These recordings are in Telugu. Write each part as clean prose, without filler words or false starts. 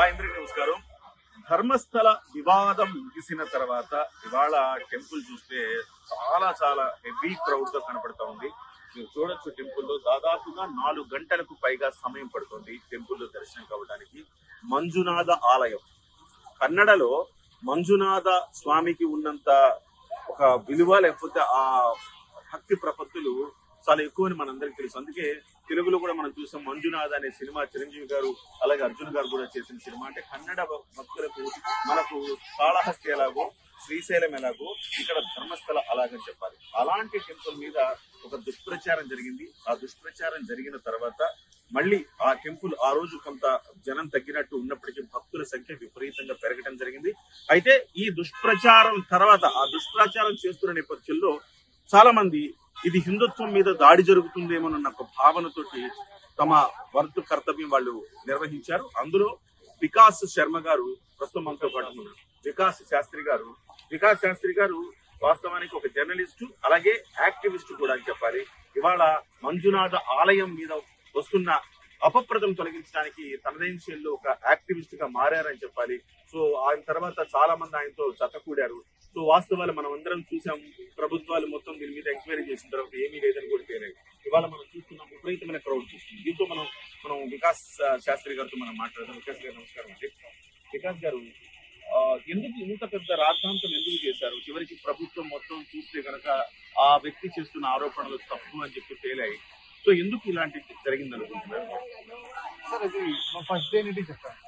అందరికీ నమస్కారం. ధర్మస్థల వివాదం ముగిసిన తర్వాత ఇవాళ టెంపుల్ చూస్తే చాలా చాలా హెవీ క్రౌడ్ తో కనపడతా ఉంది. మీరు చూడొచ్చు, టెంపుల్లో దాదాపుగా 4 గంటలకు పైగా సమయం పడుతుంది టెంపుల్లో దర్శనం కావడానికి. మంజునాథ ఆలయం, కన్నడలో మంజునాథ స్వామికి ఉన్నంత ఒక విలువ లేకపోతే ఆ భక్తి ప్రపత్తులు చాలా ఎక్కువ అని మనందరికీ తెలుసు. అందుకే తెలుగులో కూడా మనం చూసాం, మంజునాథ్ అనే సినిమా చిరంజీవి గారు అలాగే అర్జున్ గారు కూడా చేసిన సినిమా. అంటే కన్నడ భక్తులకు మనకు కాళహస్తి ఎలాగో, శ్రీశైలం ఎలాగో, ఇక్కడ ధర్మస్థల అలాగని చెప్పాలి. అలాంటి టెంపుల్ మీద ఒక దుష్ప్రచారం జరిగింది. ఆ దుష్ప్రచారం జరిగిన తర్వాత మళ్ళీ ఆ టెంపుల్ ఆ రోజు కొంత జనం తగ్గినట్టు ఉన్నప్పటికీ భక్తుల సంఖ్య విపరీతంగా పెరగడం జరిగింది. అయితే ఈ దుష్ప్రచారం తర్వాత ఆ దుష్ప్రచారం చేస్తున్న నేపథ్యంలో చాలా మంది ఇది హిందుత్వం మీద దాడి జరుగుతుందేమోనన్న ఒక భావనతోటి తమ వర్తు కర్తవ్యం వాళ్ళు నిర్వహించారు. అందులో వికాస్ శర్మ గారు ప్రస్తుతం మనతో పాటు ఉన్నారు. వికాస్ శాస్త్రి గారు వాస్తవానికి ఒక జర్నలిస్టు అలాగే యాక్టివిస్ట్ కూడా అని చెప్పాలి. ఇవాళ మంజునాథ ఆలయం మీద వస్తున్న అపప్రదం తొలగించడానికి తనదైన శైలిలో ఒక యాక్టివిస్ట్ గా మారారని చెప్పాలి. సో ఆయన తర్వాత చాలా మంది ఆయనతో జతకూడారు. సో వాస్తవాలు మనం అందరం చూసాం. ప్రభుత్వాలు మొత్తం దీని మీద ఎంక్వైరీ చేసిన తర్వాత ఏమీ లేదని కూడా తేలాయి. ఇవాళ మనం చూస్తున్నాం, విపరీతమైన క్రౌడ్ చూస్తుంది. దీంతో మనం వికాస్ శాస్త్రి గారితో మనం మాట్లాడదాం. వికాస్ గారు నమస్కారం అండి. వికాస్ గారు, ఎందుకు ఇంత పెద్ద రాద్ధాంతం ఎందుకు చేశారు? చివరికి ప్రభుత్వం మొత్తం చూస్తే కనుక ఆ వ్యక్తి చేస్తున్న ఆరోపణలు తప్పు అని చెప్పి తేలాయి. సో ఎందుకు ఇలాంటి జరిగింది అనుకుంటున్నారు? సార్, అది ఫస్ట్ డే నుండి చెప్పాను.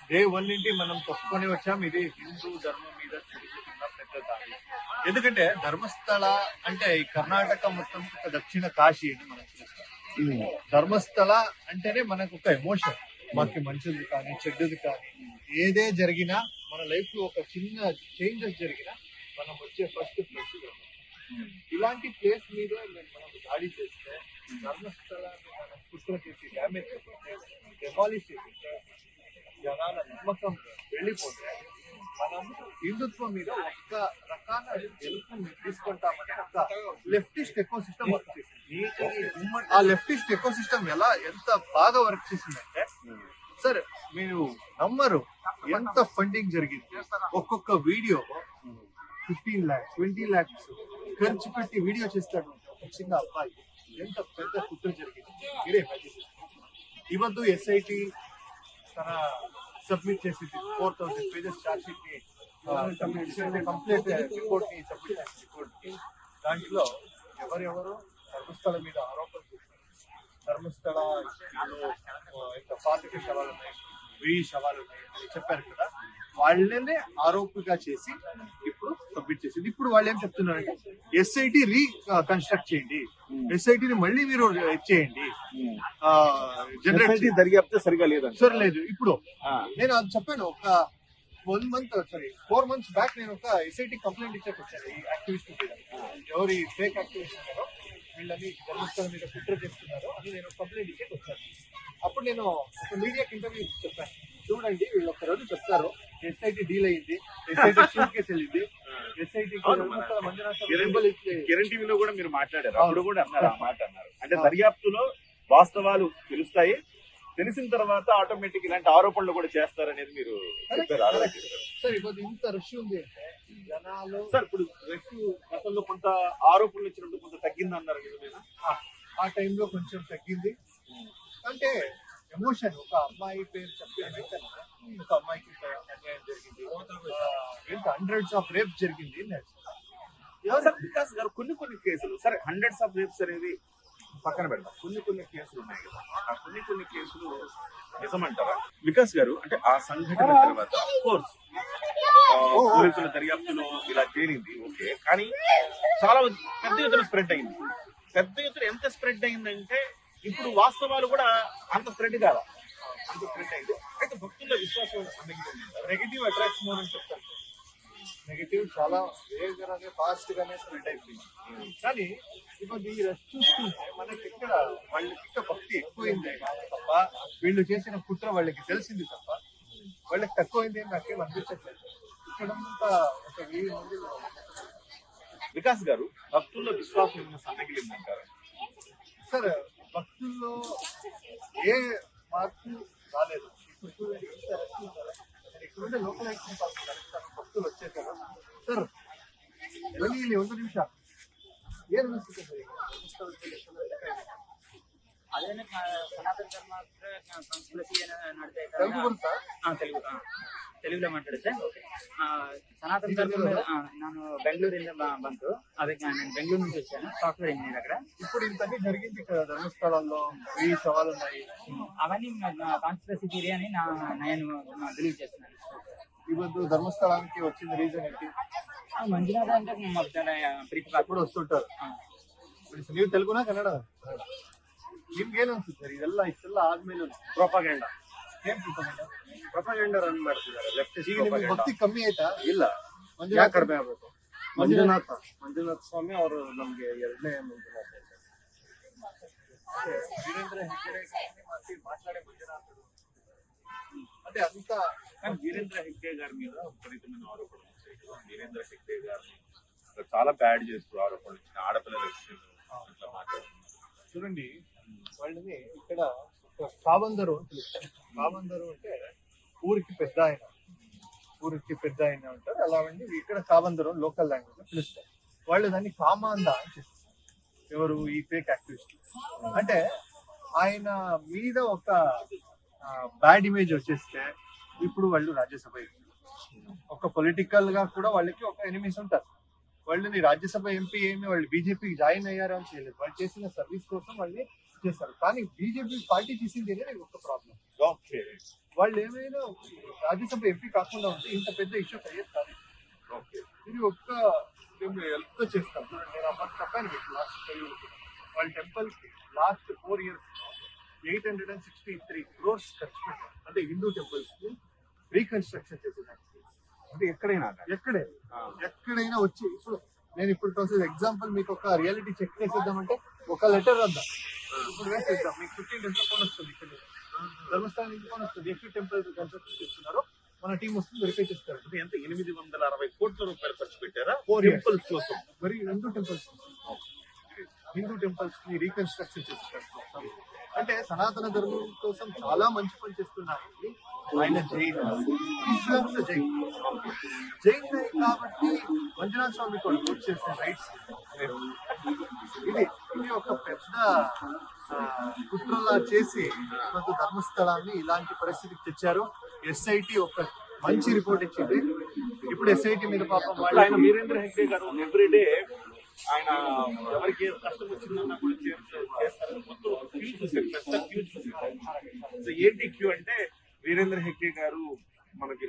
డే 1 నుండి మనం తప్పుకొని వచ్చాం. ఇది హిందూ ధర్మం మీద జరుగుతున్న పెద్ద దాడి. ఎందుకంటే ధర్మస్థల అంటే ఈ కర్ణాటక మొత్తం ఒక దక్షిణ కాశీ అని మనం చూస్తాం. ధర్మస్థల అంటేనే మనకు ఒక ఎమోషన్. మాకు మంచిది కానీ చెడ్డది కానీ ఏదే జరిగినా మన లైఫ్ లో ఒక చిన్న చేంజెస్ జరిగినా మనం వచ్చే ఫస్ట్ ప్లేస్. ఇలాంటి ప్లేస్ మీద మనం దాడి చేస్తే ధర్మస్థలాన్ని మనం కుట్ర చేసి డ్యామేజ్ చేస్తే డెమాలిష్ చేస్తే జనాల నమ్మకం వెళ్ళిపోతే మనం హిందుత్వం మీద ఒక్క రకాల గెలుపు తీసుకుంటామని ఒక లెఫ్టిస్ట్ ఎకో సిస్టమ్ వర్క్ చేసింది. ఆ లెఫ్టిస్ట్ ఎకో సిస్టమ్ ఎంత బాగా వర్క్ చేసిందంటే, సార్ మీరు నమ్మరు ఎంత ఫండింగ్ జరిగింది. ఒక్కొక్క వీడియో 15 lakhs 20 lakhs ఖర్చు పెట్టి వీడియో చేస్తాడు ఒక చిన్న అబ్బాయి. ఎంత పెద్ద కుట్ర జరిగింది మీరే ఇమాజిన్. ఇవద్దు ఎస్ఐటి తన సబ్మిట్ చేసింది 4000 pages ఛార్జ్ షీట్ ని కంప్లీట్ రిపోర్ట్ ని సబ్మిట్ చేసింది రిపోర్ట్ కి. దాంట్లో ఎవరెవరు ధర్మస్థల మీద ఆరోపణలు చేశారు. ధర్మస్థల ఇంకా 25 శవాలు ఉన్నాయి, 1000 శవాలు ఉన్నాయి అని చెప్పారు కదా. వాళ్ళనే ఆరోపిగా చేసి ఇప్పుడు సబ్మిట్ చేసింది. ఇప్పుడు వాళ్ళు ఏం చెప్తున్నారంటే ఎస్ఐటి రీకన్స్ట్రక్ట్ చేయండి, ఎస్ఐటిని మళ్ళీ మీరు చేయండి. జనరేషన్ దర్యాప్తు సరిగా లేదండి. సరే లేదు. ఇప్పుడు నేను అది చెప్పాను. ఒక 4 months బ్యాక్ నేను ఒక ఎస్ఐటి కంప్లైంట్ ఇచ్చాక వచ్చాను. ఈ యాక్టివిస్ట్ మీద ఎవరి ఫేక్ యాక్టివిస్ట్ ఉన్నారో వీళ్ళని ధర్మస్థలం మీద కుట్ర చేస్తున్నారో అని నేను కంప్లైంట్ ఇచ్చాక వచ్చాను. అప్పుడు నేను ఒక మీడియాకి ఇంటర్వ్యూ చెప్పాను. చూడండి, వీళ్ళు ఒక్కరోజు చెప్తారు ఎస్ఐటి డీల్ అయ్యింది, ఎస్ఐటి షూట్ కేసు వెళ్ళింది, ఎస్ఐటి కిరణ్ టీవీలో కూడా మీరు మాట్లాడారు. అప్పుడు కూడా అన్నారు, ఆ మాట అన్నారు. అంటే దర్యాప్తులో వాస్తవాలు తెలుస్తాయి, తెలిసిన తర్వాత ఆటోమేటిక్ ఇలాంటి ఆరోపణలు కూడా చేస్తారనేది మీరు చెప్పారు. సార్ ఇప్పుడు ఇంత రష్ ఉంది అంటే జనాలు. సార్ ఇప్పుడు రష్ గతంలో కొంత ఆరోపణలు ఇచ్చినప్పుడు కొంత తగ్గింది అన్నారు నిజమేనా? ఆ టైంలో కొంచెం తగ్గింది. అంటే ఎమోషన్. ఒక అమ్మాయి పేరు చెప్పిన ఒక అమ్మాయికి అన్యాయం జరిగింది, hundreds of రేప్స్ జరిగింది. వికాస్ గారు, కొన్ని కేసులు సరే, hundreds of రేప్స్ అనేది పక్కన పెడతాం, కొన్ని కేసులు ఉన్నాయి కదా. ఆ కొన్ని కేసులు నిజమంటారా వికాస్ గారు? అంటే ఆ సంఘటన తర్వాత పోలీసుల దర్యాప్తులో ఇలా తేలింది, ఓకే. కానీ చాలా పెద్ద ఎత్తున స్ప్రెడ్ అయింది. పెద్ద ఎత్తున ఎంత స్ప్రెడ్ అయిందంటే ఇప్పుడు వాస్తవాలు కూడా అంత స్ప్రెడ్ కాదా? అంత స్ప్రెడ్ అయింది. అయితే భక్తుల విశ్వాసం నెగిటివ్ అట్రాక్షన్ అని చెప్తారు. నెగిటివ్ చాలా వేగంగానే ఫాస్ట్ గానే స్ప్రెడ్ అయిపోయింది. కానీ ఇప్పుడు ఈ రష్ చూస్తుంటే మనకి ఇక్కడ వాళ్ళకి భక్తి ఎక్కువైంది తప్ప వీళ్ళు చేసిన కుట్ర వాళ్ళకి తెలిసింది తప్ప వాళ్ళకి తక్కువైంది అని నాకేం అనిపించట్లేదు. ఇక్కడ ఒక 1000 మంది. వికాస్ గారు, భక్తుల్లో విశ్వాసం ఏమైనా సన్నగిలిందంటారా? సార్, భక్తుల్లో ఏ మార్పు రాలేదు. ఇప్పుడు ಇವಾಗ ಲೋಕಲ್ ಭಕ್ತರು వచ్చేసారు ಸರ್ ಬನ್ನಿ ಇಲ್ಲಿ ಒಂದು ನಿಮಿಷ ಏನು ಅನಿಸುತ್ತೆ ಸರ್ ಅದೇನೆ సనాతన ధర్మ సంస్కృతి నడితే తెలుగు గురించా తెలుగులో మాట్లాడితే సనాతన ధర్మం ನಾನು ಬೆಂಗಳೂರಿಂದ ಬಂತು ಅದಕ್ಕೆ నేను బెంగళూరు నుంచి వచ్చాను సాఫ్ట్వేర్ ఇంజనీర్ అక్కడ ఇప్పుడు ఇంతన్నీ జరిగింది ఇక్కడ ధర్మస్థలాల్లో వెయ్యి సవాలు ఉన్నాయి అవన్నీ కాన్స్పిరసీ థియరీ అని నేను బిలీవ్ చేస్తున్నాను ಇವತ್ತು ధర్మస్థలానికి వచ్చిన రీజన్ ఏంటి ಮಂಜುನಾಥ అంటే మాకు చాలా ప్రీతి ಅప్పుడు వస్తుంటారు ನೀವು ತೆಲುಗುನಾ ಕನ್ನಡ ನಿಮ್ಗೆ ಏನು ಅನ್ಸುತ್ತೆ ಇದೆಲ್ಲ ಇಷ್ಟೆಲ್ಲ ಆದ್ಮೇಲೆ ಪ್ರೊಪಗಂಡ ಏನ್ ಪ್ರೊಪಗಂಡ ಪ್ರೊಪಗಂಡ ರನ್ ಮಾಡ್ತಿದ್ದಾರೆ ಲೆಫ್ಟ್ ಈಗ ನಿಮ್ಗೆ ಭಕ್ತಿ ಕಮ್ಮಿ ಆಯ್ತಾ ಇಲ್ಲ ಮಂಜುನಾಥ ಕಡಿಮೆ ಆಗ್ಬೇಕು ಮಂಜುನಾಥ ಸ್ವಾಮಿ ಅವರು ನಮ್ಗೆ 2ನೇ ಮಂಜುನಾಥ ವೀರೇಂದ್ರ ಹೆಗ್ಗಡೆ మాట్లాడే మంజునాథుడు అంటే అంత కానీ వీరేంద్ర హెగ్డే గారి మీద విపరీతమైన ఆరోపణలు వచ్చాయి. వీరేంద్ర హెగ్డే గారిని చాలా బ్యాడ్ చేస్తూ ఆరోపణలు వచ్చిన ఆడపిల్లల విషయంలో అట్లా మాట్లాడుతున్నారు. చూడండి వాళ్ళని ఇక్కడ కాబందరు అని పిలుస్తారు. కాబందరు అంటే ఊరికి పెద్ద ఆయన అంటారు. అలా అండి ఇక్కడ కాబందరు లోకల్ లాంగ్వేజ్ లో పిలుస్తారు. వాళ్ళు దాన్ని కామాంద అని చెప్తారు. ఎవరు ఈ ఫేక్ యాక్టివిస్ట్ అంటే ఆయన మీద ఒక బ్యాడ్ ఇమేజ్ వచ్చేస్తే ఇప్పుడు వాళ్ళు రాజ్యసభ ఒక పొలిటికల్ గా కూడా వాళ్ళకి ఒక ఎనిమీస్ ఉంటారు. వాళ్ళని రాజ్యసభ ఎంపీ ఏమి వాళ్ళు బీజేపీకి జాయిన్ అయ్యారు అని చేయలేదు. వాళ్ళు చేసిన సర్వీస్ కోసం వాళ్ళని చేస్తారు. కానీ బీజేపీ పార్టీ చేసింది అనేది ఒక ప్రాబ్లం. వాళ్ళు ఏమైనా రాజ్యసభ ఎంపీ కాకుండా ఉంటే ఇంత పెద్ద ఇష్యూ అయ్యేది కాదు. ఇది ఒక్క మేము హెల్ప్ చేస్తాం. నేను అప్పుడు చెప్పాను మీకు లాస్ట్ వాళ్ళ టెంపుల్ కి లాస్ట్ 4 years 863 crores ఖర్చు పెట్టారు. అంటే హిందూ టెంపుల్స్ కి రీకన్స్ట్రక్షన్ చేసేదానికి. అంటే ఎక్కడైనా వచ్చి ఇప్పుడు ఎగ్జాంపుల్ మీకు ఒక రియాలిటీ చెక్ చేసేద్దామంటే ఒక లెటర్ వద్దాం ఇప్పుడు వేసేద్దాం మీకు 15 days ఫోన్ వస్తుంది. ఇక్కడ ధర్మస్థానం నుంచి ఫోన్ వస్తుంది. ఎక్కడ టెంపుల్ కన్స్ట్రక్షన్ చేస్తున్నారో మన టీం వస్తుంది వెరిఫై చేస్తారు. ఎంత 860 కోట్ల రూపాయలు ఖర్చు పెట్టారా 4 years టెంపుల్స్ కోసం. మరి హిందూ టెంపుల్స్ ని రీకన్స్ట్రక్షన్ చేస్తారు. అంటే సనాతన ధర్మం కోసం చాలా మంచి పని చేస్తున్నారు. ఆయన జైన్ ఇస్లాంలో జైన్ కాబట్టి మంజునాథ స్వామి కూడా పూర్తి చేసిన రైట్స్ ఇది ఒక పెద్ద కుట్రలా చేసి కొంత ధర్మస్థలాన్ని ఇలాంటి పరిస్థితికి తెచ్చారు. ఎస్ఐటి ఒక మంచి రిపోర్ట్ ఇచ్చింది. ఇప్పుడు ఎస్ఐటి మీద పాపం వాళ్ళు ఆయన వీరేంద్ర హెగ్డే గారు ఎవ్రీడే ఆయన ఎవరికి కష్టం వచ్చిందన్నా కూడా చేస్తారు. మొత్తం క్యూ చూసారు, పెద్ద క్యూ చూసారు. సో ఏంటి క్యూ అంటే వీరేంద్ర హెగ్డే గారు మనకి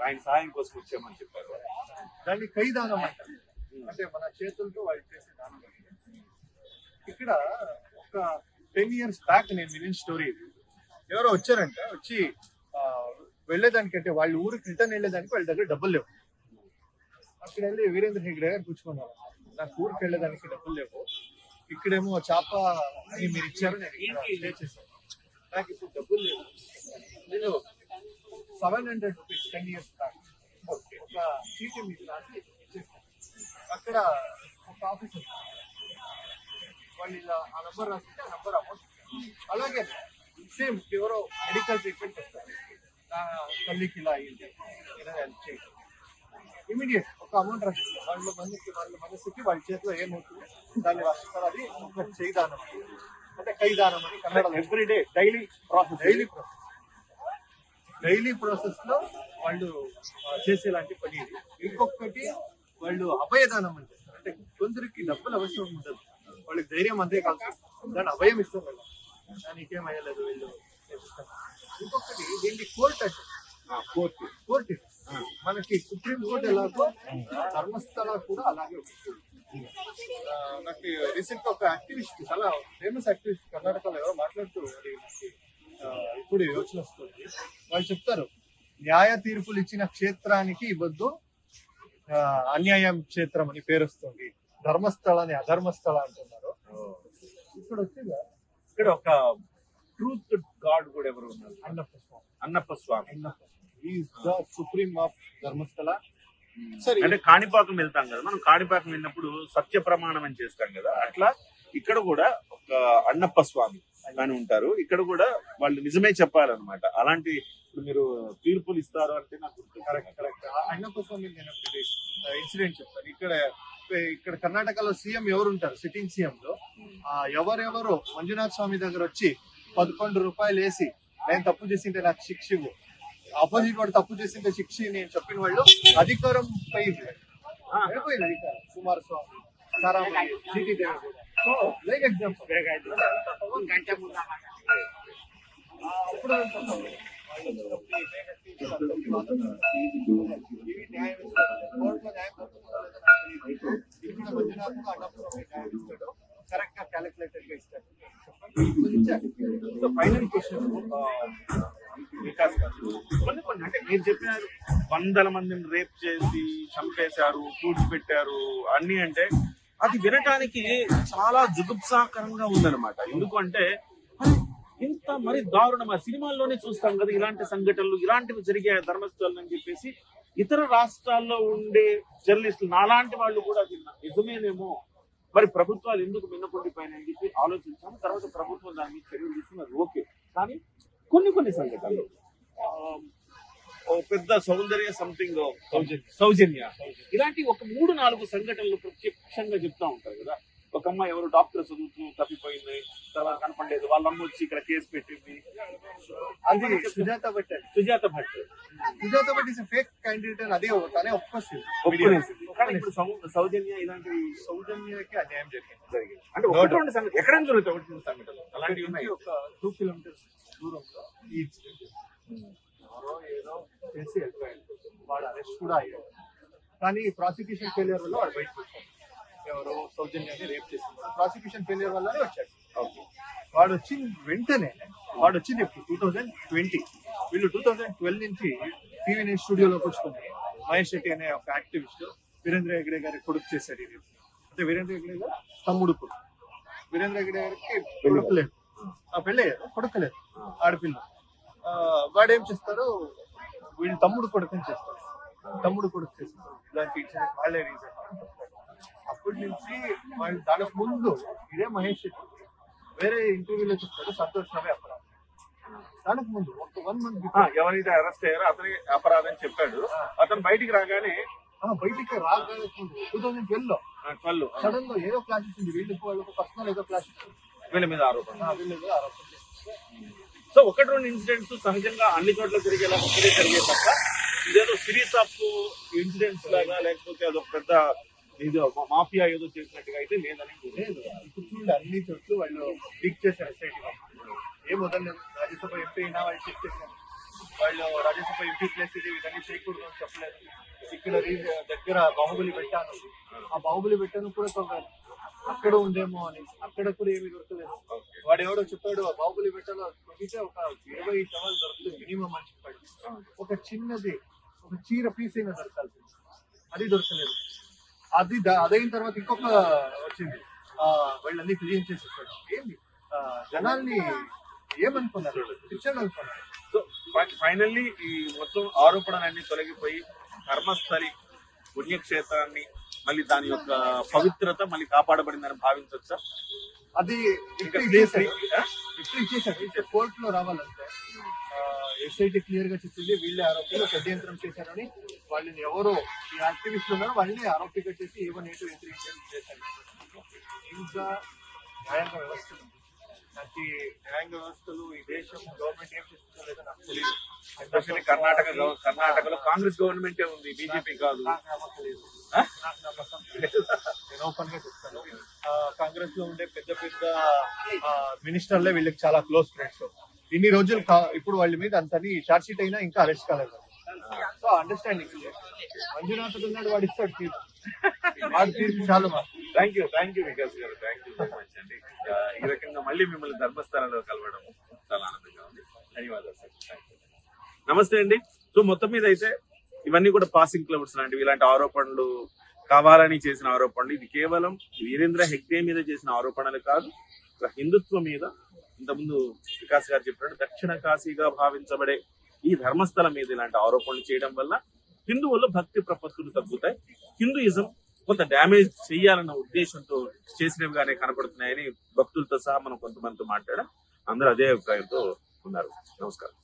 ఆయన సహాయం కోసం వచ్చామని చెప్పారు. దాన్ని కైదానం అంటారు. అంటే మన చేతులతో వాళ్ళు చేసే దానం. ఇక్కడ ఒక 10 years బ్యాక్ నేను వినిన స్టోరీ. ఎవరో వచ్చారంట, వచ్చి వెళ్ళేదానికంటే వాళ్ళ ఊరికి రిటర్న్ వెళ్ళేదానికి వాళ్ళ దగ్గర డబ్బులు లేవు. అక్కడ వెళ్ళి వీరేంద్ర హెగ్డే గారు కూర్చుకున్నారు. నాకు ఊరికి వెళ్ళేదానికి డబ్బులు లేవు, ఇక్కడేమో చేప అని మీరు ఇచ్చారు, నేను ఇక్కడ చేశాను, నాకు ఇప్పుడు డబ్బులు లేవు, నేను 700 rupees 10 years బ్యాక్ ఒక చీటీ మీకు రాసి ఇచ్చేస్తాను. అక్కడ ఒక ఆఫీసర్ వాళ్ళు ఇలా ఆ నంబర్ రాసిస్తే ఆ నంబర్ అమౌంట్. అలాగే సేమ్ ఎవరో మెడికల్ ట్రీట్మెంట్ చేస్తారు, తల్లికి ఇలా అయ్యింది ఏదైనా హెల్ప్ చేయండి, ఇమీడియట్ ఒక అమౌంట్ రాసిస్తారు. వాళ్ళ మనసుకి వాళ్ళ చేతిలో ఏమవుతుందో దాన్ని రాసిస్తారు. అది ఒక చేయిదానం అంటే కైదానం అని కన్నడ. ఎవ్రీడే డైలీ ప్రాసెస్ లో వాళ్ళు చేసేలాంటి పని ఇది. ఇంకొకటి వాళ్ళు అభయదానం అని చేస్తారు. అంటే కొందరికి డబ్బులు అవసరం ఉండదు, వాళ్ళకి ధైర్యం అంతే కాదు, దాన్ని అభయం ఇస్తాం వాళ్ళు, దానికేం అయ్యలేదు వీళ్ళు చేపిస్తారు. ఇంకొకటి దీన్ని కోర్ట్ అంటే కోర్టు మనకి సుప్రీం కోర్ట్ ఎలాగో ధర్మస్థల కూడా అలాగే ఉంటుంది. నాకు రీసెంట్ గా ఒక యాక్టివిస్ట్, చాలా ఫేమస్ యాక్టివిస్ట్ కర్ణాటకలో ఎవరో మాట్లాడుతూ ఇప్పుడు యోచన వస్తుంది. వాళ్ళు చెప్తారు న్యాయ తీర్పులు ఇచ్చిన క్షేత్రానికి ఇవ్వద్దు, అన్యాయం క్షేత్రం అని పేరు వస్తుంది, ధర్మస్థలాన్ని అధర్మస్థల అంటున్నారు. ఇక్కడ వచ్చిందా ఇక్కడ ఒక ట్రూత్ గాడ్ కూడా ఎవరు ఉన్నారు, అన్నప్ప స్వామి. Supreme of Dharmasthala. సరే, అంటే కాణిపాకం వెళ్తాం కదా మనం, కాణిపాకం వెళ్ళినప్పుడు సత్య ప్రమాణం అని చేస్తాం కదా, అట్లా ఇక్కడ కూడా ఒక అన్నప్ప స్వామి అని ఉంటారు. ఇక్కడ కూడా వాళ్ళు నిజమే చెప్పాలన్నమాట. అలాంటి ఇప్పుడు మీరు తీర్పులు ఇస్తారు అంటే నాకు గుర్తు. కరెక్ట్. అన్నప్ప స్వామి నేను ఒకటి ఇన్సిడెంట్ చెప్తాను. ఇక్కడ కర్ణాటకలో సీఎం ఎవరు ఉంటారు, సిట్టింగ్ సీఎం లో ఎవరెవరు మంజునాథ్ స్వామి దగ్గర వచ్చి 11 రూపాయలు వేసి నేను తప్పు చేసింటే నాకు శిక్ష ఇవ్వు, ఆపోజిట్ వాడు తప్పు చేసింటే శిక్ష నేను చెప్పిన వాళ్ళు అధికారం పోయింది. అధికారం కుమారస్వామి, సారామణి, జీటీ దేవి. సో లైక్ ఎగ్జాంపుల్ కరెక్ట్ గా క్యాలిక్యులేటెడ్ గా ఇస్తారు. ఫైనల్ క్వశ్చన్ వికాస్ గారు, కొన్ని అంటే మీరు చెప్పిన 100 మందిని రేప్ చేసి చంపేశారు, పూడ్చిపెట్టారు అన్ని అంటే అది వినటానికి చాలా జుగుప్సాకరంగా ఉందన్నమాట. ఎందుకంటే ఇంత మరి దారుణం ఆ సినిమాల్లోనే చూస్తాం కదా ఇలాంటి సంఘటనలు, ఇలాంటివి జరిగే ధర్మస్థలం అని చెప్పేసి ఇతర రాష్ట్రాల్లో ఉండే జర్నలిస్టులు నాలాంటి వాళ్ళు కూడా నిజమేనేమో మరి ప్రభుత్వాలు ఎందుకు మిన్నకుండిపోయినాయని చెప్పి ఆలోచించాము. తర్వాత ప్రభుత్వం దాని మీద చర్యలు తీసుకున్నది ఓకే, కానీ కొన్ని సంఘటనలు ఓ పెద్ద సౌందర్య సంథింగ్ సౌజన్య ఇలాంటి ఒక 3-4 సంఘటనలు ప్రత్యక్షంగా చెప్తా ఉంటారు కదా. ఒక అమ్మాయి ఎవరు డాక్టర్ చదువుతూ తప్పిపోయింది, తర్వాత కనపడలేదు, వాళ్ళ అమ్మ వచ్చి ఇక్కడ కేసు పెట్టింది. అది Sujatha Bhat is fake candidate అని అదే తనే ఒప్పుకొస్తుంది. కానీ ఇప్పుడు సౌజన్య ఇలాంటివి సౌజన్యకి అన్యాయం జరిగింది. అంటే ఒకటి రెండు సంఘటన ఎక్కడ జరుగుతాయి, ఒకటి రెండు సంఘటనలు అలాంటివి ఉన్నాయి. ఒక 2 కిలోమీటర్స్ దూరంలో ఈ ఎవరో ఏదో చేసి వెళ్ళిపోయాడు, వాడు అరెస్ట్ కూడా అయ్యాడు. కానీ ప్రాసిక్యూషన్ ఫెయిలియర్ వల్ల వాడు బయటకు వచ్చాడు. ఎవరో సౌజన్యాన్ని రేప్ చేసింది, ప్రాసిక్యూషన్ ఫెయిలియర్ వల్లనే వచ్చాడు. వాడు వచ్చింది వెంటనే, వాడు వచ్చింది 2020. వీళ్ళు 2012 నుంచి టీవీ నైన్ స్టూడియోలోకి వచ్చుకుని మహేష్ శెట్టి అనే ఒక యాక్టివిస్ట్ వీరేంద్ర హెగ్డే గారి కొడుకు చేశాడు ఇది. అంటే వీరేంద్ర హెగ్డే గారు తమ్ముడు కొడుకు. వీరేంద్ర హెగ్డే గారికి కొడుకు లేదు, పెళ్ళి కొడుకు లేదు, ఆడపిల్ల. వాడేం చేస్తారు, వీళ్ళు తమ్ముడు కొడుకుని చేస్తారు, తమ్ముడు కొడుకు చేస్తారు. దానికి ఇచ్చిన వాళ్ళే రీజన్. అప్పటి నుంచి వాళ్ళు దానికి ముందు ఇదే మహేష్ శెట్టి వేరే ఇంటర్వ్యూలో చెప్తాడు సంతోష్ రావే అపరాధం. దానికి ముందు ఒక 1 month ఎవరైతే అరెస్ట్ అయ్యారో అతని అపరాధం చెప్పాడు. అతను బయటికి రాగానే బయటికి రాగానే 2012 సడన్ గా ఏదో క్లాస్ ఇచ్చింది వీళ్ళకి, వాళ్ళకి పర్సనల్ ఏదో క్లాస్ ఇచ్చింది, వీళ్ళ మీద ఆరోపణ. సో 1-2 ఇన్సిడెంట్స్ సహజంగా అన్ని చోట్ల జరిగేలా ఒక్కడే జరిగే తప్ప ఇదేదో సిరీస్ ఆఫ్ ఇన్సిడెంట్స్ లాగా లేకపోతే అదొక పెద్ద ఇది మాఫియా ఏదో చేసినట్టుగా అయితే లేదని లేదు. ఇప్పుడు చూడండి అన్ని చోట్ల వాళ్ళు లీక్ చేశారు ఎస్ఐటీ వాళ్ళు. ఏం వదలలేదు. రాజ్యసభ ఎంపీ అయినా వాళ్ళు చెక్ చేశారు. వాళ్ళు రాజ్యసభ ఎంపీ ప్లేస్ ఇది ఇవన్నీ చేయకూడదు అని చెప్పలేదు. ఇక్కడ దగ్గర బాహుబలి పెట్టాను, ఆ బాహుబలి పెట్టాను కూడా కొన్నారు అక్కడ ఉందేమో అని. అక్కడ కూడా ఏమి దొరకలేదు. వాడు ఎవడో చెప్పాడు బాహుబలి పెట్టాలో దొరికితే ఒక 20 శవాలు దొరుకుతుంది మినిమం అని చెప్పాడు. ఒక చిన్నది ఒక చీర పీస్ అయినా దొరకాల్సింది, అది దొరకలేదు. అదైన తర్వాత ఇంకొక వచ్చింది, వాళ్ళన్నీ క్లీన్ చేసేసాడు. ఏంది జనాల్ని ఏమనుకున్నారు, శిక్షణ అనుకున్నారు. సో ఫైనల్లీ ఈ మొత్తం ఆరోపణలన్నీ తొలగిపోయి ధర్మస్థలి పుణ్యక్షేత్రాన్ని మళ్ళీ దాని యొక్క పవిత్రత మళ్ళీ కాపాడబడిందని భావించవచ్చా? అది ఇప్పుడు ఇచ్చేసాడు. కోర్టు లో రావాలంటే ఎస్ఐటీ క్లియర్ గా చెప్పింది వీళ్ళే ఆరోపీలు షడ్యంత్రం చేశారని. వాళ్ళని ఎవరో ఈ యాక్టివిస్టులు ఉన్నారో వాళ్ళని ఆరోపిగా చేసి ఏవన్ ఏటు చేశారు. ఇంకా న్యాయాంగ వ్యవస్థలు, నాకు న్యాయాంగ వ్యవస్థలు ఈ దేశం గవర్నమెంట్ ఏం చేస్తుందో లేదో నాకు తెలియదు. ఎస్పెషల్లీ కర్ణాటకలో కాంగ్రెస్ గవర్నమెంటే ఉంది, బీజేపీ కాదు. నాకు నమ్మకం లేదు. నేను ఓపెన్ గా చెప్తాను, కాంగ్రెస్ లో ఉండే పెద్ద పెద్ద మినిస్టర్లే వీళ్ళకి చాలా క్లోజ్ ఫ్రెండ్స్. ఇన్ని రోజులు ఇప్పుడు వాళ్ళ మీద అంతని చార్జ్ షీట్ అయినా ఇంకా అరెస్ట్ కాలేదు. సో అండర్స్టాండింగ్ మంజునాథ్ ఉన్నాడు, వాడు ఇస్తాడు తీర్పు, వాడు తీర్పు చాలు. థ్యాంక్ యూ వికాస్ గారు, థ్యాంక్ యూ వెరీ మచ్ అండి. ఈ రకంగా మళ్ళీ మిమ్మల్ని ధర్మస్థలంలో కలవడం చాలా ఆనందంగా ఉంది. ధన్యవాదాలు సార్. నమస్తే అండి. సో మొత్తం మీద అయితే ఇవన్నీ కూడా పాసింగ్ క్లౌడ్స్ లాంటివి, ఇలాంటి ఆరోపణలు కావాలని చేసిన ఆరోపణలు. ఇది కేవలం వీరేంద్ర హెగ్డే మీద చేసిన ఆరోపణలు కాదు, హిందుత్వం మీద. ఇంతకుముందు వికాస్ గారు చెప్పినట్టు దక్షిణ కాశీగా భావించబడే ఈ ధర్మస్థలం మీద ఇలాంటి ఆరోపణలు చేయడం వల్ల హిందువుల్లో భక్తి ప్రపత్తులు తగ్గుతాయి, హిందూయిజం కొంత డ్యామేజ్ చేయాలన్న ఉద్దేశంతో చేసినవిగానే కనపడుతున్నాయని భక్తులతో సహా మనం కొంతమందితో మాట్లాడాం. అందరూ అదే అభిప్రాయంతో ఉన్నారు. నమస్కారం.